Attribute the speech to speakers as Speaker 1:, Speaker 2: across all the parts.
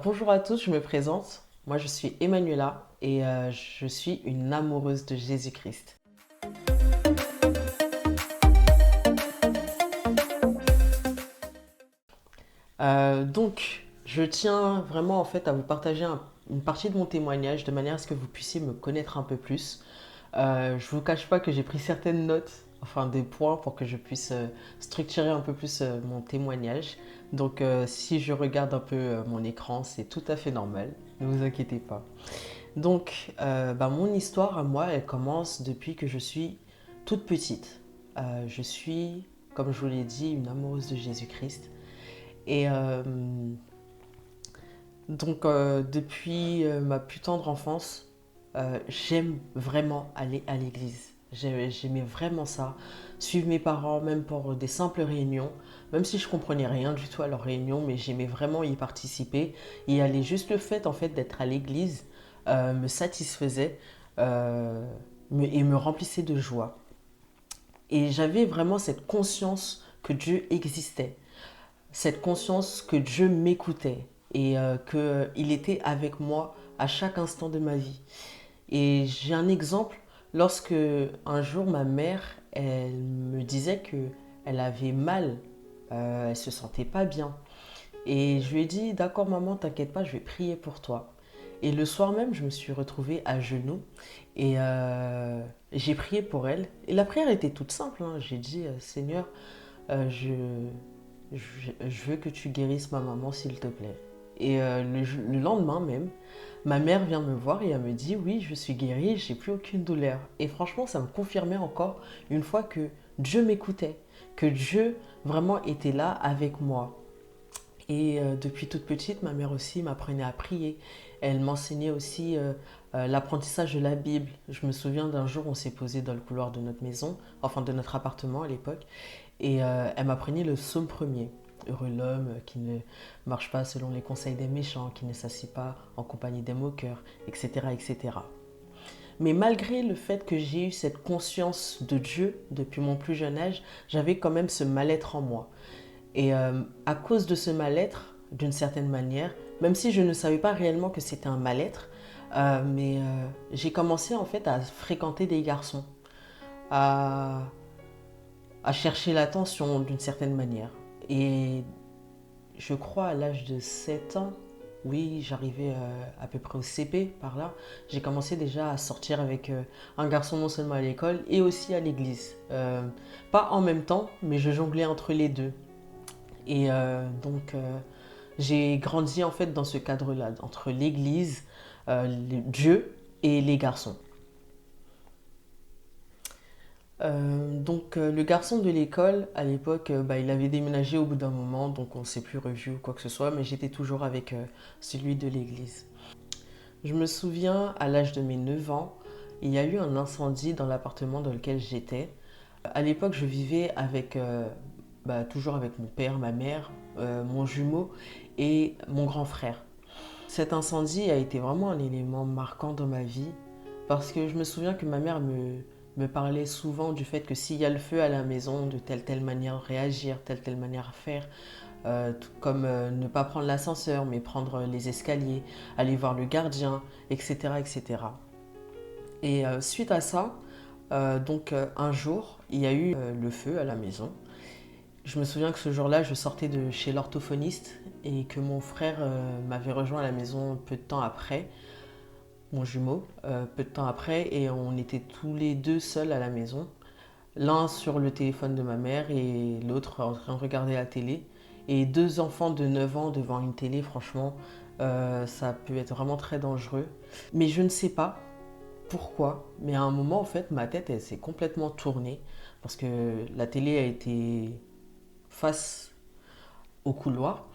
Speaker 1: Bonjour à tous, je me présente. Moi, je suis Emmanuela et je suis une amoureuse de Jésus-Christ. Je tiens vraiment en fait à vous partager une partie de mon témoignage de manière à ce que vous puissiez me connaître un peu plus. Je vous cache pas que j'ai pris certaines notes, enfin des points pour que je puisse structurer un peu plus mon témoignage. Si je regarde un peu mon écran, c'est tout à fait normal. Ne vous inquiétez pas. Mon histoire à moi, elle commence depuis que je suis toute petite. Je suis, comme je vous l'ai dit, une amoureuse de Jésus-Christ. Et depuis ma plus tendre enfance, j'aime vraiment aller à l'église. J'aimais vraiment ça. Suivre mes parents, même pour des simples réunions, même si je comprenais rien du tout à leurs réunions, mais j'aimais vraiment y participer. Y aller, juste le fait en fait d'être à l'église me satisfaisait et me remplissait de joie. Et j'avais vraiment cette conscience que Dieu existait, cette conscience que Dieu m'écoutait et qu'il était avec moi à chaque instant de ma vie. Et j'ai un exemple lorsque un jour ma mère, elle me disait que elle avait mal, elle se sentait pas bien. Et je lui ai dit, d'accord maman, t'inquiète pas, je vais prier pour toi. Et le soir même, je me suis retrouvée à genoux et j'ai prié pour elle. Et la prière était toute simple, hein. J'ai dit, Seigneur, euh, je, je veux que tu guérisses ma maman, s'il te plaît. Et le lendemain même, ma mère vient me voir et elle me dit, oui, je suis guérie, j'ai plus aucune douleur. Et franchement, ça me confirmait encore une fois que Dieu m'écoutait, que Dieu vraiment était là avec moi. Et depuis toute petite, ma mère aussi m'apprenait à prier. Elle m'enseignait aussi l'apprentissage de la Bible. Je me souviens d'un jour, on s'est posé dans le couloir de notre maison, enfin de notre appartement à l'époque, et elle m'apprenait le psaume premier. Heureux l'homme qui ne marche pas selon les conseils des méchants, qui ne s'assied pas en compagnie des moqueurs, etc., etc. Mais malgré le fait que j'ai eu cette conscience de Dieu depuis mon plus jeune âge, j'avais quand même ce mal-être en moi. Et à cause de ce mal-être, d'une certaine manière, même si je ne savais pas réellement que c'était un mal-être, j'ai commencé en fait à fréquenter des garçons, à, à chercher l'attention d'une certaine manière. Et je crois à l'âge de 7 ans, oui, j'arrivais à peu près au CP par là, j'ai commencé déjà à sortir avec un garçon non seulement à l'école et aussi à l'église. Pas en même temps, mais je jonglais entre les deux. Et j'ai grandi en fait dans ce cadre-là, entre l'église, Dieu et les garçons. Le garçon de l'école, à l'époque, il avait déménagé au bout d'un moment, donc on ne s'est plus revu ou quoi que ce soit, mais j'étais toujours avec celui de l'église. Je me souviens, à l'âge de mes 9 ans, il y a eu un incendie dans l'appartement dans lequel j'étais. À l'époque, je vivais avec, toujours avec mon père, ma mère, mon jumeau et mon grand frère. Cet incendie a été vraiment un élément marquant dans ma vie parce que je me souviens que me parlait souvent du fait que s'il y a le feu à la maison, de telle manière réagir, telle manière faire, tout comme ne pas prendre l'ascenseur mais prendre les escaliers, aller voir le gardien, etc. etc. Et suite à ça, un jour, il y a eu le feu à la maison. Je me souviens que ce jour-là, je sortais de chez l'orthophoniste et que mon frère m'avait rejoint à la maison peu de temps après, mon jumeau, peu de temps après, et on était tous les deux seuls à la maison, l'un sur le téléphone de ma mère et l'autre en train de regarder la télé. Et deux enfants de 9 ans devant une télé, franchement, ça peut être vraiment très dangereux. Mais je ne sais pas pourquoi, mais à un moment, en fait, ma tête, elle s'est complètement tournée parce que la télé a été face au couloir.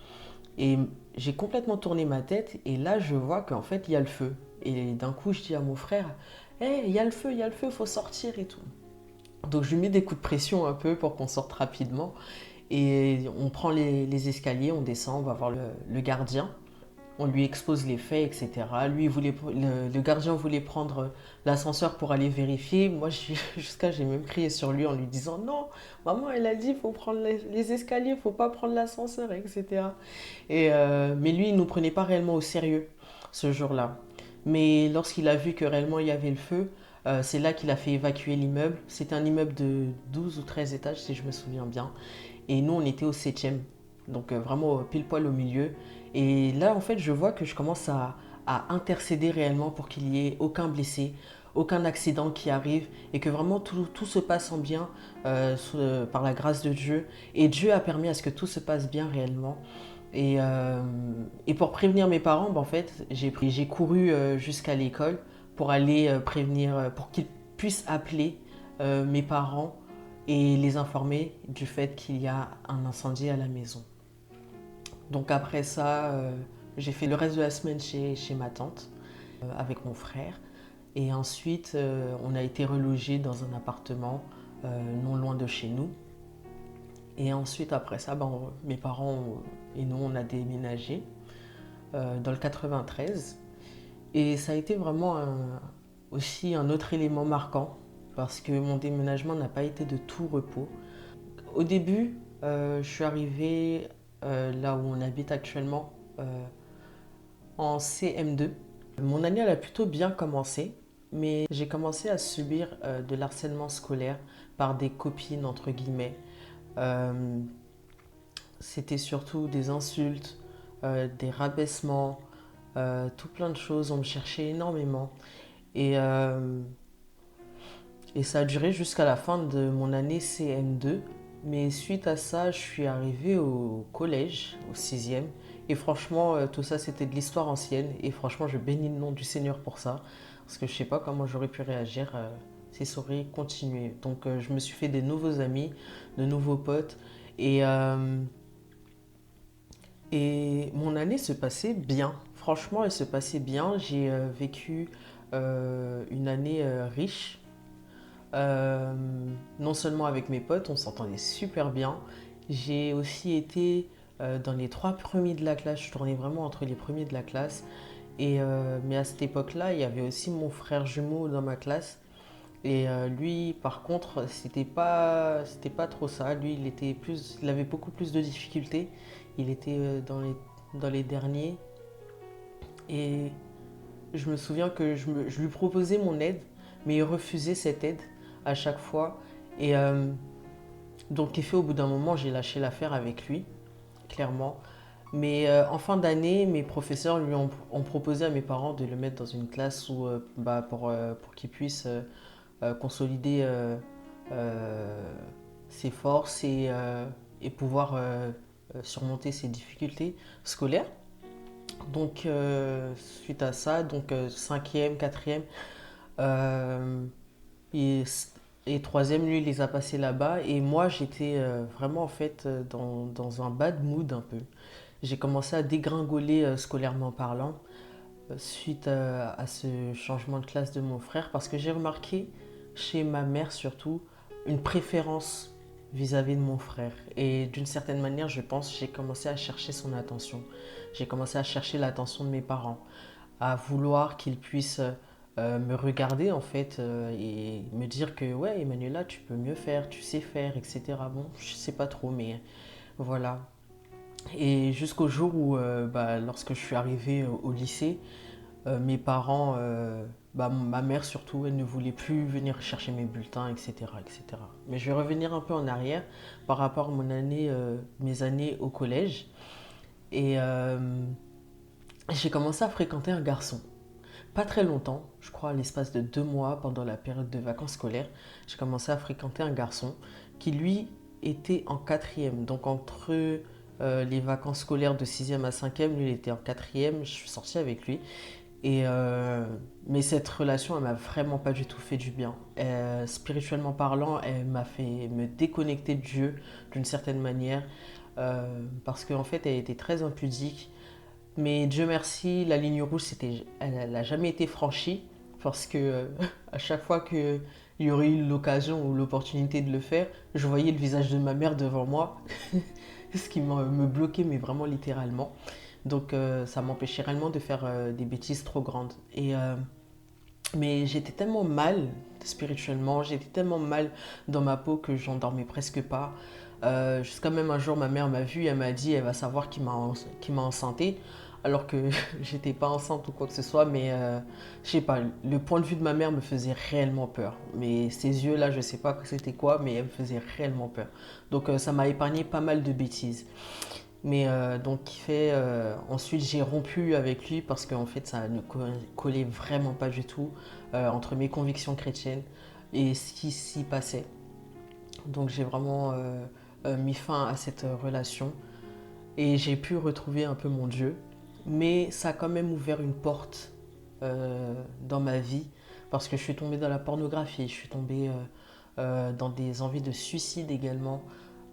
Speaker 1: Et j'ai complètement tourné ma tête et là je vois qu'en fait il y a le feu. Et d'un coup je dis à mon frère, hé, il y a le feu, il y a le feu, faut sortir et tout. Donc je lui mets des coups de pression un peu pour qu'on sorte rapidement. Et on prend les escaliers, on descend, on va voir le gardien. On lui expose les faits, etc. Lui, le gardien voulait prendre l'ascenseur pour aller vérifier. Moi, jusqu'à j'ai même crié sur lui en lui disant non, maman, elle a dit faut prendre les escaliers, faut pas prendre l'ascenseur, etc. Mais lui, il nous prenait pas réellement au sérieux ce jour-là. Mais lorsqu'il a vu que réellement il y avait le feu, c'est là qu'il a fait évacuer l'immeuble. C'était un immeuble de 12 ou 13 étages, si je me souviens bien. Et nous, on était au septième, donc vraiment pile poil au milieu. Et là, en fait, je vois que je commence à intercéder réellement pour qu'il n'y ait aucun blessé, aucun accident qui arrive et que vraiment tout se passe en bien par la grâce de Dieu. Et Dieu a permis à ce que tout se passe bien réellement. Et pour prévenir mes parents, en fait, j'ai couru jusqu'à l'école pour aller prévenir, pour qu'ils puissent appeler mes parents et les informer du fait qu'il y a un incendie à la maison. Donc après ça, j'ai fait le reste de la semaine chez ma tante avec mon frère. Et ensuite, on a été relogés dans un appartement non loin de chez nous. Et ensuite, après ça, mes parents et nous, on a déménagé dans le 93. Et ça a été vraiment aussi un autre élément marquant parce que mon déménagement n'a pas été de tout repos. Au début, je suis arrivée là où on habite actuellement en CM2. Mon année elle a plutôt bien commencé, mais j'ai commencé à subir de l'harcèlement scolaire par des copines entre guillemets. Euh, C'était surtout des insultes, des rabaissements, tout plein de choses. On me cherchait énormément. Et, euh, et ça a duré jusqu'à la fin de mon année CM2. Mais suite à ça, je suis arrivée au collège, au sixième. Et franchement, tout ça, c'était de l'histoire ancienne. Et franchement, je bénis le nom du Seigneur pour ça. Parce que je ne sais pas comment j'aurais pu réagir si ça aurait continué. Donc, je me suis fait des nouveaux amis, de nouveaux potes. Et, euh, et mon année se passait bien. Franchement, elle se passait bien. J'ai vécu une année riche. Euh, Non seulement avec mes potes, on s'entendait super bien. J'ai aussi été dans les trois premiers de la classe. Je tournais vraiment entre les premiers de la classe. Mais à cette époque-là, il y avait aussi mon frère jumeau dans ma classe. Lui, par contre, c'était pas trop ça. Lui, il avait beaucoup plus de difficultés. Il était dans les derniers. Et je me souviens que je lui proposais mon aide, mais il refusait cette aide à chaque fois. Et donc, au bout d'un moment, j'ai lâché l'affaire avec lui, clairement. Mais en fin d'année, mes professeurs ont proposé à mes parents de le mettre dans une classe pour qu'il puisse consolider euh, ses forces et pouvoir surmonter ses difficultés scolaires. Donc, suite à ça, cinquième, quatrième euh, et, et troisième, lui, il les a passés là-bas. Et moi, j'étais vraiment en fait dans un bad mood un peu. J'ai commencé à dégringoler scolairement parlant suite à ce changement de classe de mon frère parce que j'ai remarqué chez ma mère surtout une préférence vis-à-vis de mon frère. Et d'une certaine manière, je pense, j'ai commencé à chercher son attention. J'ai commencé à chercher l'attention de mes parents, à vouloir qu'ils puissent me regarder en fait et me dire que ouais, Emmanuela, tu peux mieux faire, tu sais faire, etc. Bon, je sais pas trop, mais voilà. Et jusqu'au jour où, lorsque je suis arrivée au lycée, mes parents, ma mère surtout, elle ne voulait plus venir chercher mes bulletins, etc., etc. Mais je vais revenir un peu en arrière par rapport à mes années au collège. Et j'ai commencé à fréquenter un garçon. Pas très longtemps, je crois à l'espace de 2 mois pendant la période de vacances scolaires, j'ai commencé à fréquenter un garçon qui lui était en quatrième. Donc entre les vacances scolaires de sixième à cinquième, lui il était en quatrième, je suis sortie avec lui. Mais cette relation, elle m'a vraiment pas du tout fait du bien. Spirituellement parlant, elle m'a fait me déconnecter de Dieu d'une certaine manière parce qu'en fait, elle était très impudique. Mais Dieu merci, la ligne rouge, elle n'a jamais été franchie parce que à chaque fois qu'il y aurait eu l'occasion ou l'opportunité de le faire, je voyais le visage de ma mère devant moi, ce qui me bloquait, mais vraiment littéralement. Donc ça m'empêchait réellement de faire des bêtises trop grandes. Mais j'étais tellement mal spirituellement, j'étais tellement mal dans ma peau que j'en dormais presque pas. Jusqu'à même un jour, ma mère m'a vu, elle m'a dit, elle va savoir qui m'a enceinté, alors que j'étais pas enceinte ou quoi que ce soit. Mais je sais pas, le point de vue de ma mère me faisait réellement peur. Mais ses yeux là, je sais pas c'était quoi, mais elle me faisait réellement peur. Donc ça m'a épargné pas mal de bêtises. Mais donc, ensuite, j'ai rompu avec lui parce qu'en fait, ça ne collait vraiment pas du tout entre mes convictions chrétiennes et ce qui s'y passait. Donc, j'ai vraiment mis fin à cette relation et j'ai pu retrouver un peu mon Dieu. Mais ça a quand même ouvert une porte dans ma vie parce que je suis tombée dans la pornographie, je suis tombée dans des envies de suicide également.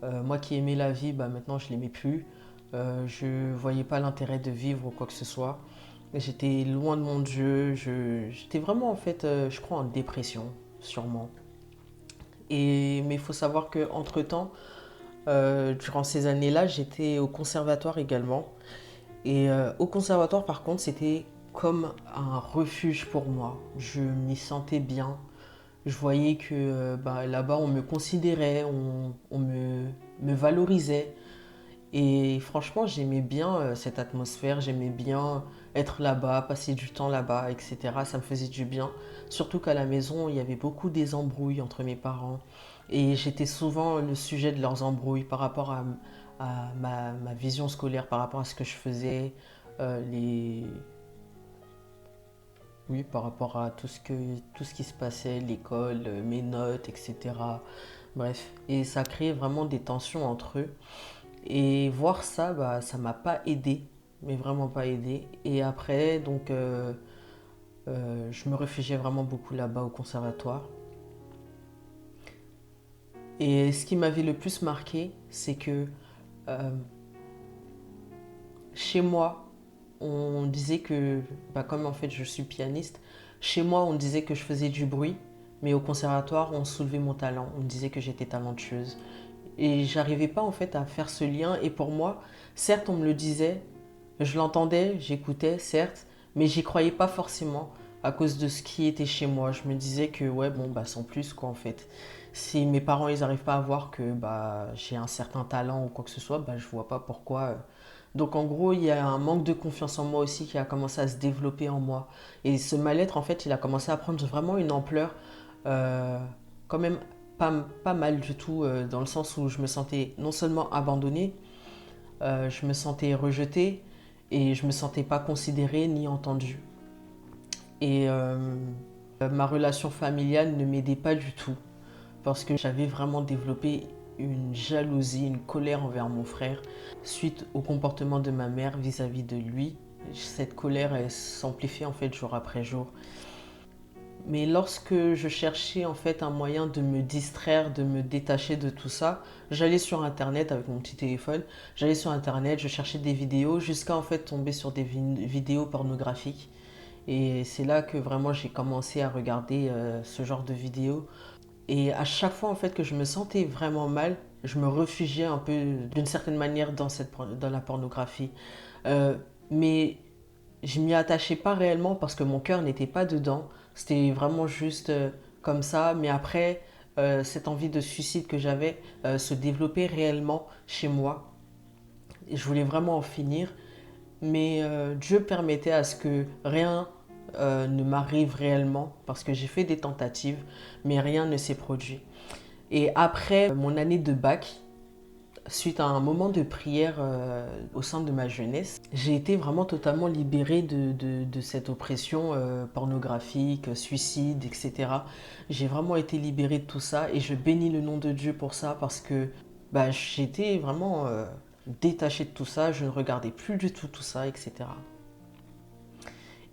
Speaker 1: Moi qui aimais la vie, bah, maintenant je l'aimais plus. Je ne voyais pas l'intérêt de vivre ou quoi que ce soit. J'étais loin de mon Dieu. J'étais vraiment en fait, je crois, en dépression, sûrement. Mais il faut savoir que entre temps, durant ces années-là, j'étais au conservatoire également. Et au conservatoire, par contre, c'était comme un refuge pour moi. Je m'y sentais bien. Je voyais que bah, là-bas, on me considérait, me valorisait. Et franchement, j'aimais bien cette atmosphère, j'aimais bien être là-bas, passer du temps là-bas, etc. Ça me faisait du bien. Surtout qu'à la maison, il y avait beaucoup des embrouilles entre mes parents. Et j'étais souvent le sujet de leurs embrouilles par rapport à ma vision scolaire, par rapport à ce que je faisais, euh, les... oui, par rapport à tout ce qui se passait, l'école, mes notes, etc. Bref, et ça créait vraiment des tensions entre eux. Et voir ça, bah, ça m'a pas aidé, mais vraiment pas aidé. Et après, donc, je me réfugiais vraiment beaucoup là-bas au conservatoire. Et ce qui m'avait le plus marqué, c'est que euh, chez moi, on disait que, bah, comme en fait je suis pianiste, chez moi on disait que je faisais du bruit, mais au conservatoire on soulevait mon talent, on disait que j'étais talentueuse. Et j'arrivais pas en fait à faire ce lien. Et pour moi, certes on me le disait, je l'entendais, j'écoutais, certes, mais j'y croyais pas forcément à cause de ce qui était chez moi. Je me disais que ouais bon bah sans plus quoi en fait. Si mes parents ils arrivent pas à voir que bah j'ai un certain talent ou quoi que ce soit, bah je vois pas pourquoi. Donc en gros, il y a un manque de confiance en moi aussi qui a commencé à se développer en moi. Et ce mal-être en fait, il a commencé à prendre vraiment une ampleur euh, quand même pas mal du tout dans le sens où je me sentais non seulement abandonnée, je me sentais rejetée et je me sentais pas considérée ni entendue. Et ma relation familiale ne m'aidait pas du tout parce que j'avais vraiment développé une jalousie, une colère envers mon frère suite au comportement de ma mère vis-à-vis de lui. Cette colère elle s'amplifiait en fait jour après jour. Mais lorsque je cherchais en fait un moyen de me distraire, de me détacher de tout ça, j'allais sur internet avec mon petit téléphone, j'allais sur internet, je cherchais des vidéos jusqu'à en fait tomber sur des vidéos pornographiques. Et c'est là que vraiment j'ai commencé à regarder ce genre de vidéos. Et à chaque fois en fait que je me sentais vraiment mal, je me réfugiais un peu d'une certaine manière dans la pornographie. Euh, mais je m'y attachais pas réellement parce que mon cœur n'était pas dedans. C'était vraiment juste comme ça. Mais après, cette envie de suicide que j'avais se développait réellement chez moi. Et je voulais vraiment en finir. Mais Dieu permettait à ce que rien ne m'arrive réellement parce que j'ai fait des tentatives, mais rien ne s'est produit. Et après mon année de bac, suite à un moment de prière au sein de ma jeunesse, j'ai été vraiment totalement libérée de cette oppression pornographique, suicide, etc. J'ai vraiment été libérée de tout ça et je bénis le nom de Dieu pour ça parce que bah, j'étais vraiment détachée de tout ça, je ne regardais plus du tout tout ça, etc.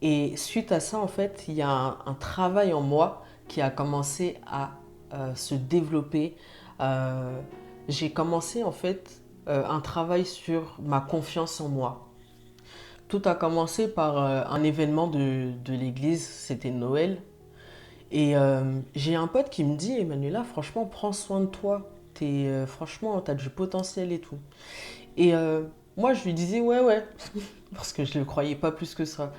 Speaker 1: Et suite à ça, en fait, il y a un travail en moi qui a commencé à se développer. Euh, j'ai commencé en fait un travail sur ma confiance en moi. Tout a commencé par un événement de l'église, c'était Noël. Et j'ai un pote qui me dit, Emmanuela, franchement, prends soin de toi. Franchement, tu as du potentiel et tout. Et Moi, je lui disais ouais, ouais, parce que je ne le croyais pas plus que ça.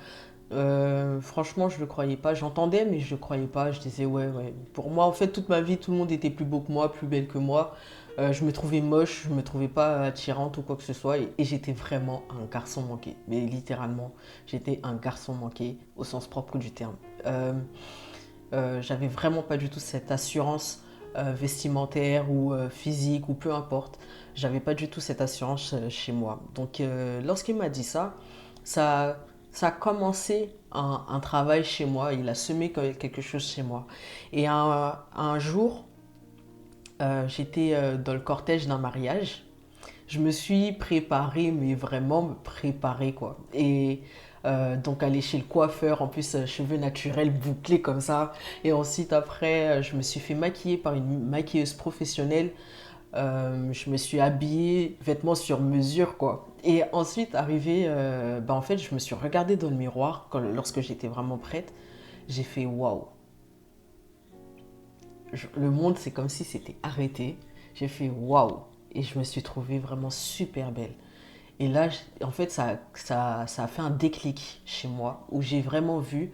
Speaker 1: Franchement, je le croyais pas. J'entendais, mais je le croyais pas. Je disais ouais, ouais. Pour moi, en fait, toute ma vie, tout le monde était plus beau que moi, plus belle que moi. Je me trouvais moche, je me trouvais pas attirante ou quoi que ce soit. Et j'étais vraiment un garçon manqué. Mais littéralement, j'étais un garçon manqué au sens propre du terme. J'avais vraiment pas du tout cette assurance vestimentaire ou physique ou peu importe. J'avais pas du tout cette assurance chez moi. Donc, lorsqu'il m'a dit ça, ça, ça a commencé un travail chez moi. Il a semé quelque chose chez moi. Et un jour, j'étais dans le cortège d'un mariage. Je me suis préparée, mais vraiment me préparée, quoi. Et donc aller chez le coiffeur, en plus cheveux naturels bouclés comme ça. Et ensuite après, je me suis fait maquiller par une maquilleuse professionnelle. Je me suis habillée, vêtements sur mesure, quoi. Et ensuite, arrivé, bah, en fait, je me suis regardée dans le miroir lorsque j'étais vraiment prête. J'ai fait waouh. Le monde, c'est comme si c'était arrêté. J'ai fait waouh. Et je me suis trouvée vraiment super belle. Et là, en fait, ça a fait un déclic chez moi où j'ai vraiment vu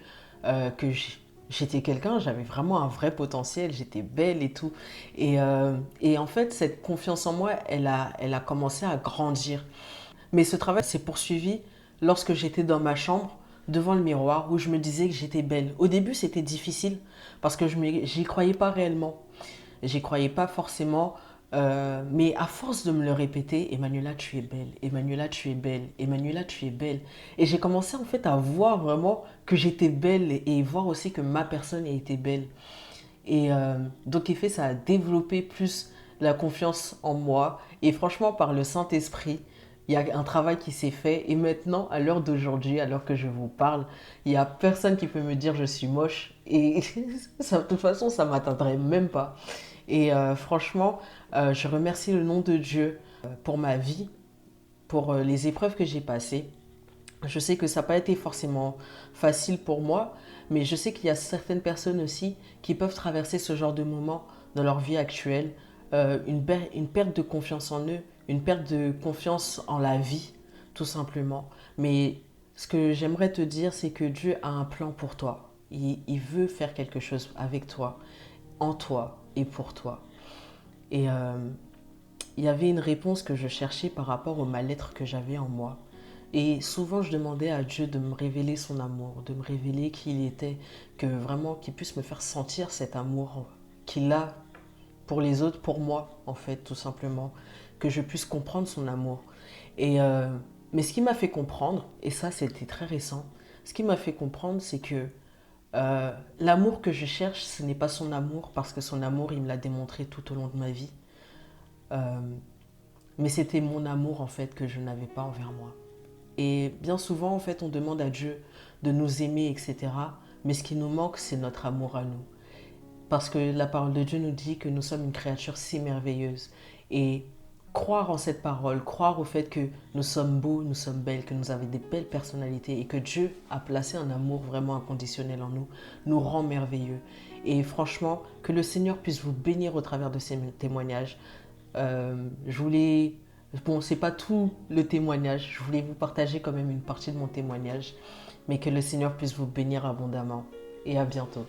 Speaker 1: que j'étais quelqu'un, j'avais vraiment un vrai potentiel, j'étais belle et tout. Et en fait, cette confiance en moi, elle a commencé à grandir. Mais ce travail s'est poursuivi lorsque j'étais dans ma chambre, devant le miroir, où je me disais que j'étais belle. Au début, c'était difficile parce que j'y croyais pas réellement. J'y croyais pas forcément. Mais à force de me le répéter, Emmanuela, tu es belle, Emmanuela, tu es belle, Emmanuela, tu es belle. Et j'ai commencé en fait à voir vraiment que j'étais belle et voir aussi que ma personne était belle. Et donc, en fait, ça a développé plus la confiance en moi. Et franchement, par le Saint-Esprit, il y a un travail qui s'est fait. Et maintenant, à l'heure d'aujourd'hui, à l'heure que je vous parle, il n'y a personne qui peut me dire je suis moche. Et ça, de toute façon, ça ne m'atteindrait même pas. Et franchement, je remercie le nom de Dieu pour ma vie, pour les épreuves que j'ai passées. Je sais que ça n'a pas été forcément facile pour moi, mais je sais qu'il y a certaines personnes aussi qui peuvent traverser ce genre de moment dans leur vie actuelle, une perte de confiance en eux, une perte de confiance en la vie, tout simplement. Mais ce que j'aimerais te dire, c'est que Dieu a un plan pour toi. Il veut faire quelque chose avec toi, en toi et pour toi. Et il y avait une réponse que je cherchais par rapport au mal-être que j'avais en moi. Et souvent, je demandais à Dieu de me révéler son amour, de me révéler qui il était, que vraiment qu'il puisse me faire sentir cet amour qu'il a pour les autres, pour moi, en fait, tout simplement. Que je puisse comprendre son amour. Et, mais ce qui m'a fait comprendre, et ça c'était très récent, ce qui m'a fait comprendre, c'est que l'amour que je cherche, ce n'est pas son amour, parce que son amour, il me l'a démontré tout au long de ma vie. Euh, mais c'était mon amour, en fait, que je n'avais pas envers moi. Et bien souvent, en fait, on demande à Dieu de nous aimer, etc. Mais ce qui nous manque, c'est notre amour à nous. Parce que la parole de Dieu nous dit que nous sommes une créature si merveilleuse. Et croire en cette parole, croire au fait que nous sommes beaux, nous sommes belles, que nous avons des belles personnalités et que Dieu a placé un amour vraiment inconditionnel en nous, nous rend merveilleux. Et franchement, que le Seigneur puisse vous bénir au travers de ces témoignages. Je voulais... Bon, c'est pas tout le témoignage, je voulais vous partager quand même une partie de mon témoignage, mais que le Seigneur puisse vous bénir abondamment. Et à bientôt.